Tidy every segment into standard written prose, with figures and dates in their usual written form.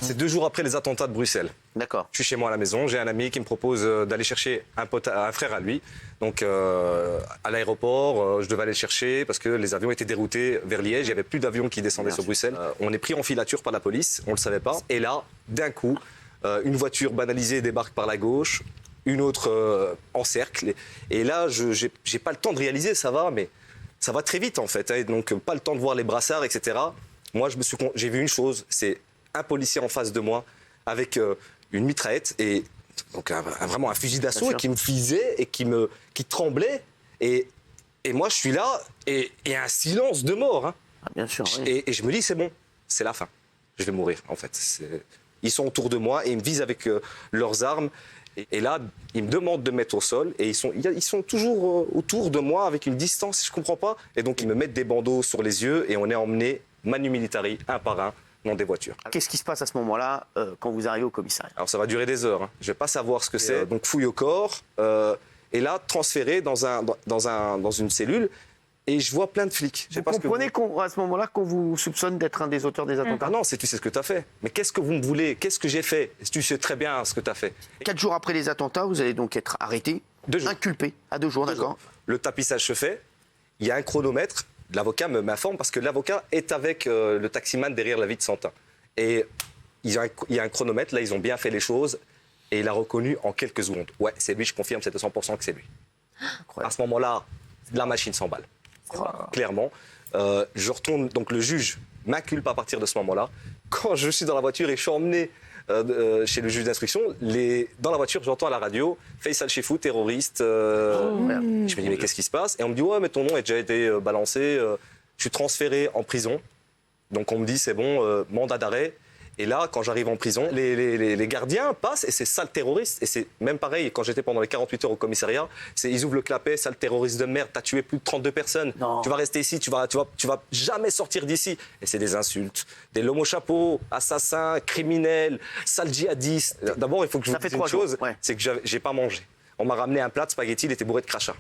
C'est 2 jours après les attentats de Bruxelles. D'accord. Je suis chez moi à la maison, j'ai un ami qui me propose d'aller chercher un frère à lui. Donc à l'aéroport, je devais aller le chercher parce que les avions étaient déroutés vers Liège. Il n'y avait plus d'avions qui descendaient sur Bruxelles. On est pris en filature par la police, on ne le savait pas. Et là, d'un coup, une voiture banalisée débarque par la gauche, une autre encercle. Et là, je n'ai pas le temps de réaliser, ça va, mais ça va très vite en fait. Hein, donc pas le temps de voir les brassards, etc. Moi, j'ai vu une chose, c'est un policier en face de moi avec une mitraillette et donc vraiment un fusil d'assaut et qui me visait et qui tremblait. Et moi, je suis là et il y a un silence de mort. Hein. Ah, bien sûr. Oui. Et je me dis, c'est bon, c'est la fin. Je vais mourir, en fait. Ils sont autour de moi et ils me visent avec leurs armes. Et là, ils me demandent de me mettre au sol. Et ils sont toujours autour de moi avec une distance, je ne comprends pas. Et donc, ils me mettent des bandeaux sur les yeux et on est emmenés, manu militari, un par un, dans des voitures. Qu'est-ce qui se passe à ce moment-là quand vous arrivez au commissariat? Alors, ça va durer des heures. Hein. Je ne vais pas savoir ce que c'est. Donc, fouille au corps. Et là, transféré dans une cellule. Et je vois plein de flics. Vous comprenez à ce moment-là qu'on vous soupçonne d'être un des auteurs des attentats? Ah non, tu sais ce que tu as fait. Mais qu'est-ce que vous me voulez? Qu'est-ce que j'ai fait? Tu sais très bien ce que tu as fait. 4 jours après les attentats, vous allez donc être arrêté, 2 jours. inculpé, à 2 jours, d'accord. Le tapissage se fait, il y a un chronomètre, l'avocat m'informe parce que l'avocat est avec le taximan derrière la vie de Santin. Et il y a un chronomètre, là ils ont bien fait les choses et il a reconnu en quelques secondes. Ouais, c'est lui, je confirme, c'est de 100% que c'est lui. Incroyable. À ce moment-là, la machine s'emballe. Clairement. Je retourne, donc le juge m'inculpe à partir de ce moment-là. Quand je suis dans la voiture et je suis emmené chez le juge d'instruction, dans la voiture, j'entends à la radio Faisal Chifou, terroriste. Je me dis, mais qu'est-ce qui se passe? Et on me dit, ouais, mais ton nom a déjà été balancé. Je suis transféré en prison. Donc on me dit, c'est bon, mandat d'arrêt. Et là, quand j'arrive en prison, les gardiens passent et c'est sale terroriste. Et c'est même pareil, quand j'étais pendant les 48 heures au commissariat, ils ouvrent le clapet, sale terroriste de merde, t'as tué plus de 32 personnes. Non. Tu vas rester ici, tu vas jamais sortir d'ici. Et c'est des insultes. Des lomos chapeaux, assassins, criminels, sale djihadistes. D'abord, il faut que je vous dise une chose, c'est que j'ai pas mangé. On m'a ramené un plat de spaghettis, il était bourré de crachats.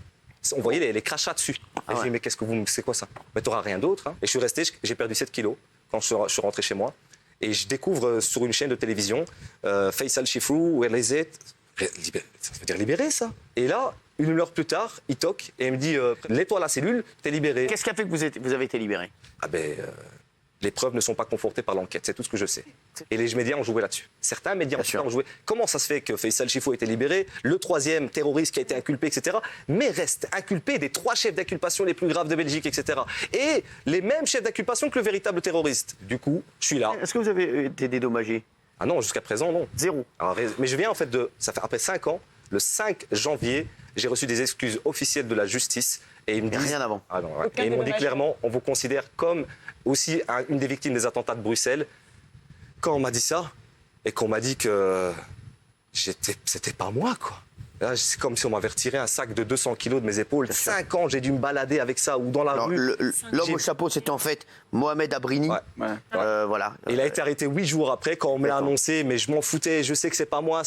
On voyait les crachats dessus. Et je dis, mais c'est quoi ça? Mais t'auras rien d'autre. Hein. Et je suis resté, j'ai perdu 7 kilos quand je suis rentré chez moi. Et je découvre sur une chaîne de télévision Faisal Chifou, where is it? Ça veut dire libéré, ça. Et là, 1 heure plus tard, il toque et il me dit nettoie la cellule, t'es libéré. Qu'est-ce qui a fait que vous avez été libéré? Ah ben, les preuves ne sont pas confortées par l'enquête, c'est tout ce que je sais. Et les médias ont joué là-dessus. Certains médias ont joué. Comment ça se fait que Faisal Chifou a été libéré, le 3e terroriste qui a été inculpé, etc., mais reste inculpé des 3 chefs d'inculpation les plus graves de Belgique, etc. Et les mêmes chefs d'inculpation que le véritable terroriste. Du coup, je suis là. Est-ce que vous avez été dédommagé? Ah non, jusqu'à présent, non. 0. Alors, mais je viens en fait ça fait après 5 ans, le 5 janvier, j'ai reçu des excuses officielles de la justice. Et ils me disent, rien avant. Ah non, ouais. Et ils m'ont dit clairement, on vous considère comme aussi une des victimes des attentats de Bruxelles. Quand on m'a dit ça, et qu'on m'a dit que c'était pas moi, quoi. Là, c'est comme si on m'avait retiré un sac de 200 kilos de mes épaules. 5 ans, j'ai dû me balader avec ça, ou dans la rue. L'homme au chapeau, c'était en fait Mohamed Abrini. Ouais. Voilà. Il a été arrêté 8 jours après, quand on me l'a annoncé, mais je m'en foutais, je sais que c'est pas moi.